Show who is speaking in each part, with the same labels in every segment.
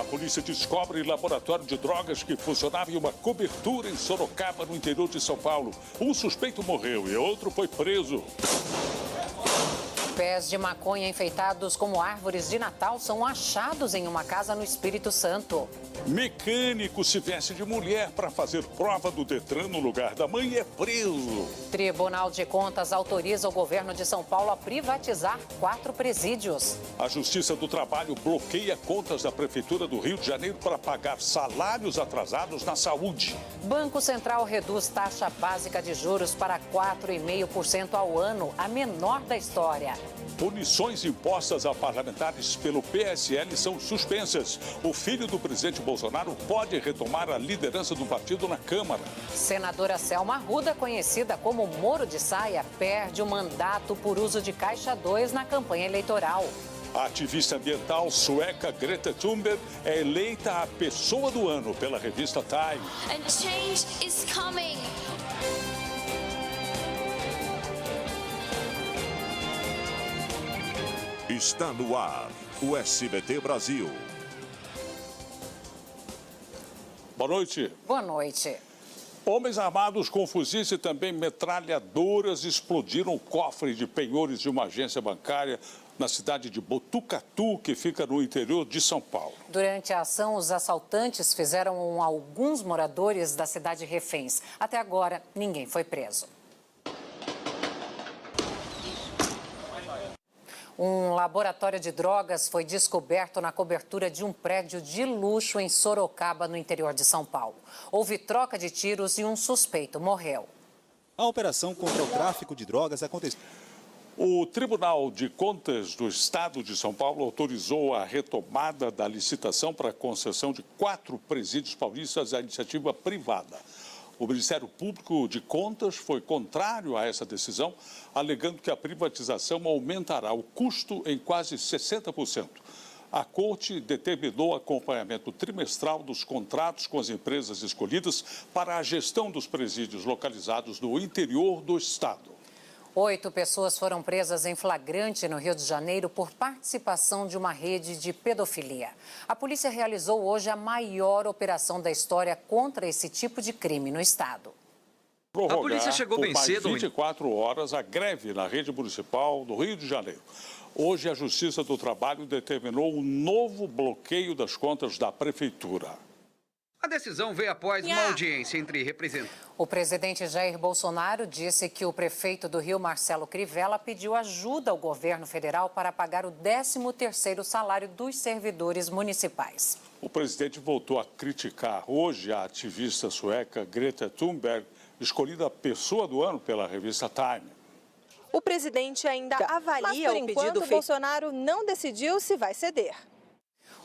Speaker 1: polícia descobre laboratório de drogas que funcionava em uma cobertura em Sorocaba, no interior de São Paulo. Um suspeito morreu e outro foi preso.
Speaker 2: Pés de maconha enfeitados como árvores de Natal são achados em uma casa no Espírito Santo.
Speaker 1: Mecânico se veste de mulher para fazer prova do Detran no lugar da mãe e é preso.
Speaker 2: Tribunal de Contas autoriza o governo de São Paulo a privatizar 4 presídios.
Speaker 1: A Justiça do Trabalho bloqueia contas da Prefeitura do Rio de Janeiro para pagar salários atrasados na saúde.
Speaker 2: Banco Central reduz taxa básica de juros para 4,5% ao ano, a menor da história.
Speaker 1: Punições impostas a parlamentares pelo PSL são suspensas. O filho do presidente Bolsonaro pode retomar a liderança do partido na Câmara.
Speaker 2: Senadora Selma Arruda, conhecida como Moro de Saia, perde o mandato por uso de caixa 2 na campanha eleitoral.
Speaker 1: A ativista ambiental sueca Greta Thunberg é eleita a pessoa do ano pela revista Time.
Speaker 3: And change is coming.
Speaker 4: Está no ar, o SBT Brasil.
Speaker 1: Boa noite.
Speaker 2: Boa noite.
Speaker 1: Homens armados com fuzis e também metralhadoras explodiram o cofre de penhores de uma agência bancária na cidade de Botucatu, que fica no interior de São Paulo.
Speaker 2: Durante a ação, os assaltantes fizeram alguns moradores da cidade reféns. Até agora, ninguém foi preso. Um laboratório de drogas foi descoberto na cobertura de um prédio de luxo em Sorocaba, no interior de São Paulo. Houve troca de tiros e um suspeito morreu.
Speaker 5: A operação contra o tráfico de drogas aconteceu.
Speaker 1: O Tribunal de Contas do Estado de São Paulo autorizou a retomada da licitação para a concessão de 4 presídios paulistas à iniciativa privada. O Ministério Público de Contas foi contrário a essa decisão, alegando que a privatização aumentará o custo em quase 60%. A Corte determinou acompanhamento trimestral dos contratos com as empresas escolhidas para a gestão dos presídios localizados no interior do Estado.
Speaker 2: 8 pessoas foram presas em flagrante no Rio de Janeiro por participação de uma rede de pedofilia. A polícia realizou hoje a maior operação da história contra esse tipo de crime no estado.
Speaker 1: A polícia chegou bem cedo. Por mais 24 horas a greve na rede municipal do Rio de Janeiro. Hoje a Justiça do Trabalho determinou um novo bloqueio das contas da prefeitura.
Speaker 6: A decisão veio após uma audiência entre representantes.
Speaker 2: O presidente Jair Bolsonaro disse que o prefeito do Rio, Marcelo Crivella, pediu ajuda ao governo federal para pagar o 13º salário dos servidores municipais.
Speaker 1: O presidente voltou a criticar hoje a ativista sueca Greta Thunberg, escolhida pessoa do ano pela revista Time.
Speaker 7: O presidente ainda avalia o pedido feito. Bolsonaro não decidiu se vai ceder.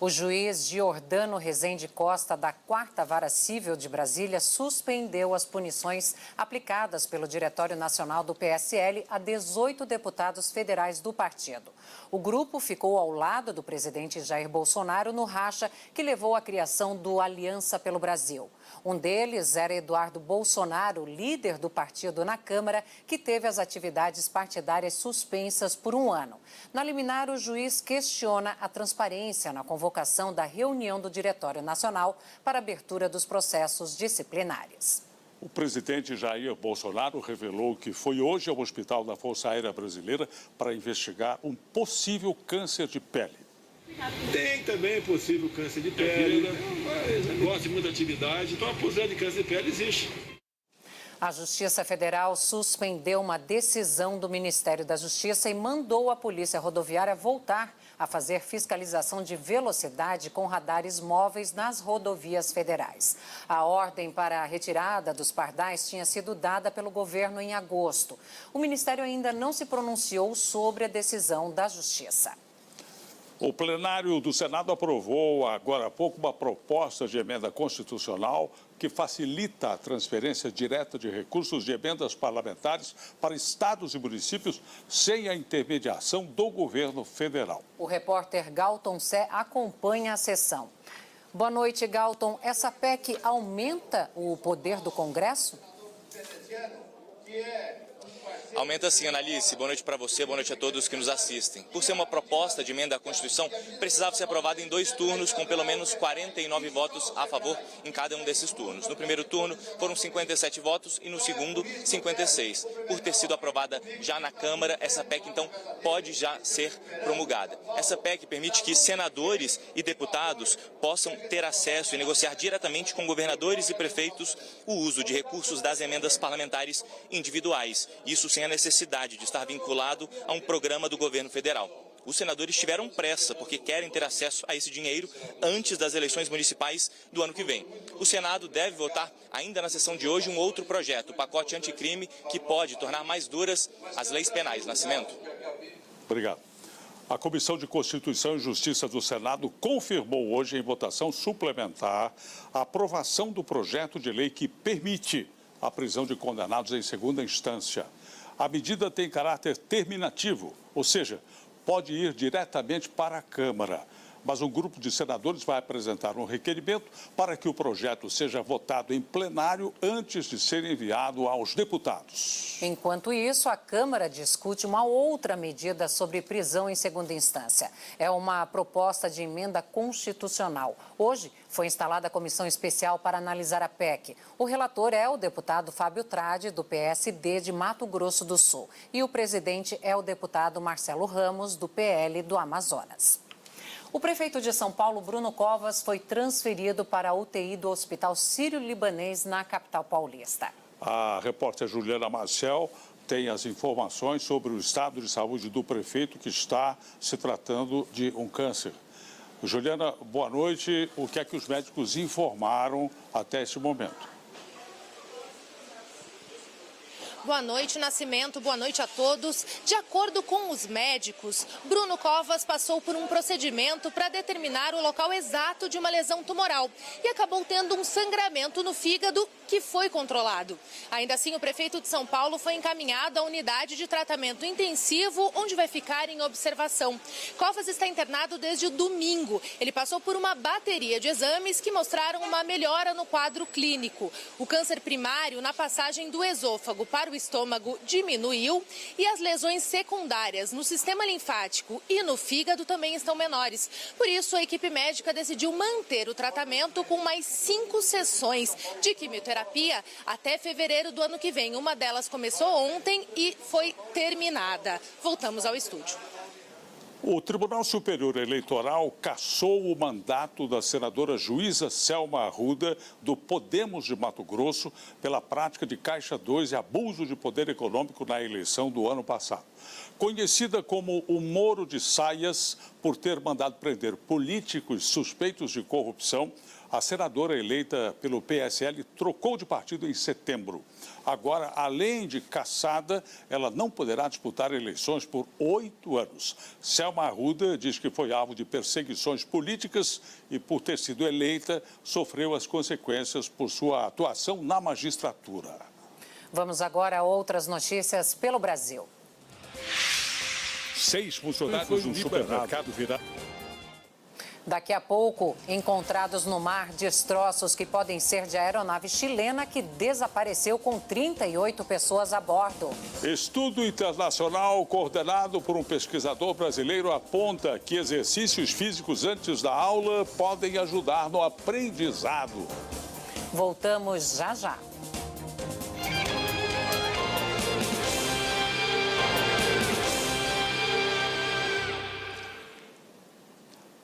Speaker 2: O juiz Giordano Rezende Costa, da 4ª Vara Civil de Brasília, suspendeu as punições aplicadas pelo Diretório Nacional do PSL a 18 deputados federais do partido. O grupo ficou ao lado do presidente Jair Bolsonaro no racha que levou à criação do Aliança pelo Brasil. Um deles era Eduardo Bolsonaro, líder do partido na Câmara, que teve as atividades partidárias suspensas por um ano. Na liminar, o juiz questiona a transparência na convocação da reunião do Diretório Nacional para abertura dos processos disciplinares.
Speaker 1: O presidente Jair Bolsonaro revelou que foi hoje ao Hospital da Força Aérea Brasileira para investigar um possível câncer de pele.
Speaker 8: Tem também possível câncer de pele, gosta de muita atividade, então a possibilidade de câncer de pele existe.
Speaker 2: A Justiça Federal suspendeu uma decisão do Ministério da Justiça e mandou a Polícia Rodoviária voltar a fazer fiscalização de velocidade com radares móveis nas rodovias federais. A ordem para a retirada dos pardais tinha sido dada pelo governo em agosto. O Ministério ainda não se pronunciou sobre a decisão da Justiça.
Speaker 1: O plenário do Senado aprovou agora há pouco uma proposta de emenda constitucional que facilita a transferência direta de recursos de emendas parlamentares para estados e municípios sem a intermediação do governo federal.
Speaker 2: O repórter Galton Sé acompanha a sessão. Boa noite, Galton. Essa PEC aumenta o poder do Congresso?
Speaker 9: Aumenta sim, Analice. Boa noite para você, boa noite a todos que nos assistem. Por ser uma proposta de emenda à Constituição, precisava ser aprovada em 2 turnos, com pelo menos 49 votos a favor em cada um desses turnos. No primeiro turno foram 57 votos e no segundo 56. Por ter sido aprovada já na Câmara, essa PEC então pode já ser promulgada. Essa PEC permite que senadores e deputados possam ter acesso e negociar diretamente com governadores e prefeitos o uso de recursos das emendas parlamentares individuais. Isso sem a necessidade de estar vinculado a um programa do governo federal. Os senadores tiveram pressa porque querem ter acesso a esse dinheiro antes das eleições municipais do ano que vem. O Senado deve votar ainda na sessão de hoje um outro projeto, o pacote anticrime, que pode tornar mais duras as leis penais. Nascimento.
Speaker 1: Obrigado. A Comissão de Constituição e Justiça do Senado confirmou hoje em votação suplementar a aprovação do projeto de lei que permite a prisão de condenados em segunda instância. A medida tem caráter terminativo, ou seja, pode ir diretamente para a Câmara. Mas um grupo de senadores vai apresentar um requerimento para que o projeto seja votado em plenário antes de ser enviado aos deputados.
Speaker 2: Enquanto isso, a Câmara discute uma outra medida sobre prisão em segunda instância. É uma proposta de emenda constitucional. Hoje foi instalada a comissão especial para analisar a PEC. O relator é o deputado Fábio Tradi, do PSD de Mato Grosso do Sul. E o presidente é o deputado Marcelo Ramos, do PL do Amazonas. O prefeito de São Paulo, Bruno Covas, foi transferido para a UTI do Hospital Sírio-Libanês, na capital paulista.
Speaker 1: A repórter Juliana Marcel tem as informações sobre o estado de saúde do prefeito, que está se tratando de um câncer. Juliana, boa noite. O que é que os médicos informaram até esse momento?
Speaker 7: Boa noite, Nascimento. Boa noite a todos. De acordo com os médicos, Bruno Covas passou por um procedimento para determinar o local exato de uma lesão tumoral e acabou tendo um sangramento no fígado que foi controlado. Ainda assim, o prefeito de São Paulo foi encaminhado à unidade de tratamento intensivo, onde vai ficar em observação. Covas está internado desde o domingo. Ele passou por uma bateria de exames que mostraram uma melhora no quadro clínico. O câncer primário na passagem do esôfago para o estômago diminuiu e as lesões secundárias no sistema linfático e no fígado também estão menores. Por isso, a equipe médica decidiu manter o tratamento com mais 5 sessões de quimioterapia até fevereiro do ano que vem. Uma delas começou ontem e foi terminada. Voltamos ao estúdio.
Speaker 1: O Tribunal Superior Eleitoral cassou o mandato da senadora juíza Selma Arruda, do Podemos de Mato Grosso, pela prática de Caixa 2 e abuso de poder econômico na eleição do ano passado. Conhecida como o Moro de Saias, por ter mandado prender políticos suspeitos de corrupção, a senadora eleita pelo PSL trocou de partido em setembro. Agora, além de cassada, ela não poderá disputar eleições por 8 anos. Selma Arruda diz que foi alvo de perseguições políticas e, por ter sido eleita, sofreu as consequências por sua atuação na magistratura.
Speaker 2: Vamos agora a outras notícias pelo Brasil.
Speaker 1: 6 funcionários de um supermercado viraram.
Speaker 2: Daqui a pouco, encontrados no mar destroços que podem ser de aeronave chilena que desapareceu com 38 pessoas a bordo.
Speaker 1: Estudo internacional coordenado por um pesquisador brasileiro aponta que exercícios físicos antes da aula podem ajudar no aprendizado.
Speaker 2: Voltamos já já.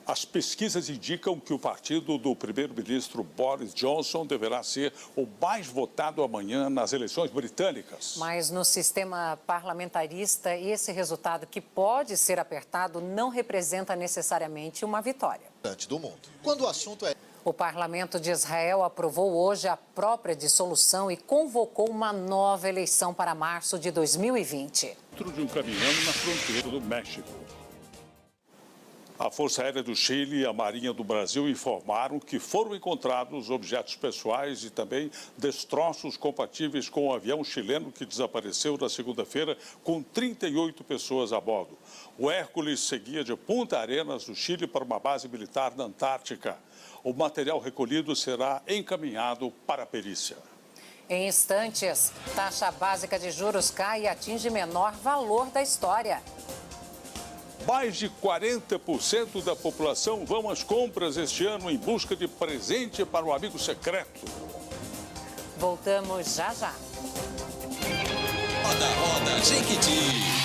Speaker 1: As pesquisas indicam que o partido do primeiro-ministro Boris Johnson deverá ser o mais votado amanhã nas eleições britânicas.
Speaker 2: Mas no sistema parlamentarista, esse resultado, que pode ser apertado, não representa necessariamente uma vitória.
Speaker 10: Do mundo. Quando o assunto é...
Speaker 2: O parlamento de Israel aprovou hoje a própria dissolução e convocou uma nova eleição para março de 2020.
Speaker 1: Dentro de um caminhão na fronteira do México. A Força Aérea do Chile e a Marinha do Brasil informaram que foram encontrados objetos pessoais e também destroços compatíveis com o avião chileno que desapareceu na segunda-feira com 38 pessoas a bordo. O Hércules seguia de Punta Arenas, no Chile, para uma base militar na Antártica. O material recolhido será encaminhado para a perícia.
Speaker 2: Em instantes, taxa básica de juros cai e atinge menor valor da história.
Speaker 1: Mais de 40% da população vão às compras este ano em busca de presente para o amigo secreto.
Speaker 2: Voltamos já já.
Speaker 11: Roda Jequiti.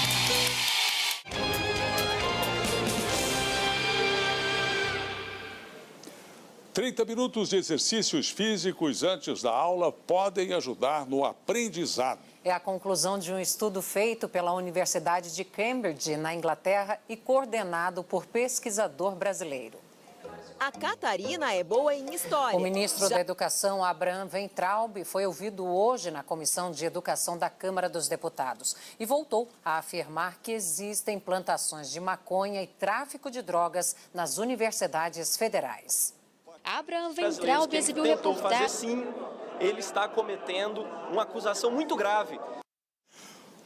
Speaker 1: 30 minutos de exercícios físicos antes da aula podem ajudar no aprendizado.
Speaker 2: É a conclusão de um estudo feito pela Universidade de Cambridge, na Inglaterra, e coordenado por pesquisador brasileiro.
Speaker 12: A Catarina é boa em história.
Speaker 2: O ministro da Educação, Abraham Weintraub, foi ouvido hoje na Comissão de Educação da Câmara dos Deputados e voltou a afirmar que existem plantações de maconha e tráfico de drogas nas universidades federais.
Speaker 7: Abraham Weintraub exibiu reportagem.
Speaker 13: Sim, ele está cometendo uma acusação muito grave.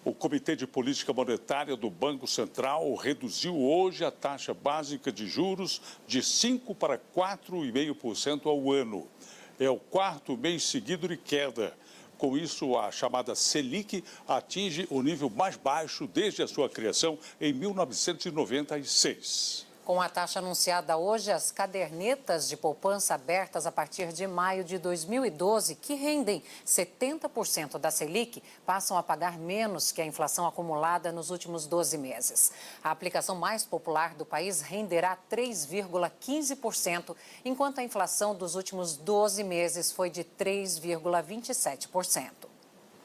Speaker 1: O Comitê de Política Monetária do Banco Central reduziu hoje a taxa básica de juros de 5% para 4,5% ao ano. É o quarto mês seguido de queda. Com isso, a chamada Selic atinge o nível mais baixo desde a sua criação em 1996.
Speaker 2: Com a taxa anunciada hoje, as cadernetas de poupança abertas a partir de maio de 2012, que rendem 70% da Selic, passam a pagar menos que a inflação acumulada nos últimos 12 meses. A aplicação mais popular do país renderá 3,15%, enquanto a inflação dos últimos 12 meses foi de 3,27%.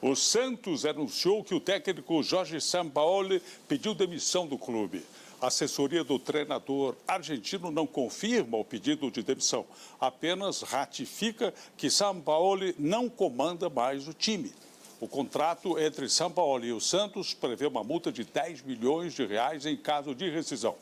Speaker 1: O Santos anunciou que o técnico Jorge Sampaoli pediu demissão do clube. A assessoria do treinador argentino não confirma o pedido de demissão, apenas ratifica que Sampaoli não comanda mais o time. O contrato entre Sampaoli e o Santos prevê uma multa de 10 milhões de reais em caso de rescisão.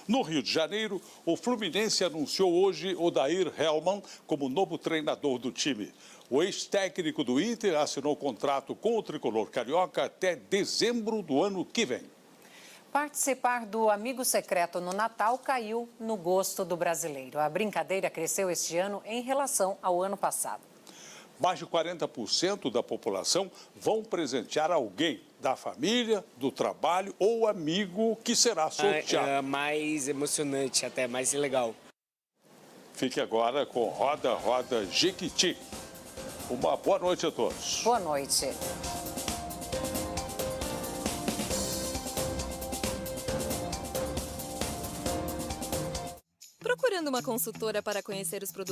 Speaker 1: No Rio de Janeiro, o Fluminense anunciou hoje Odair Hellmann como novo treinador do time. O ex-técnico do Inter assinou contrato com o tricolor carioca até dezembro do ano que vem.
Speaker 2: Participar do Amigo Secreto no Natal caiu no gosto do brasileiro. A brincadeira cresceu este ano em relação ao ano passado.
Speaker 1: Mais de 40% da população vão presentear alguém da família, do trabalho ou amigo que será sorteado.
Speaker 14: É mais emocionante, até mais legal.
Speaker 1: Fique agora com Roda Jequiti. Uma boa noite a todos.
Speaker 2: Boa noite.
Speaker 12: Procurando uma consultora para conhecer os produtos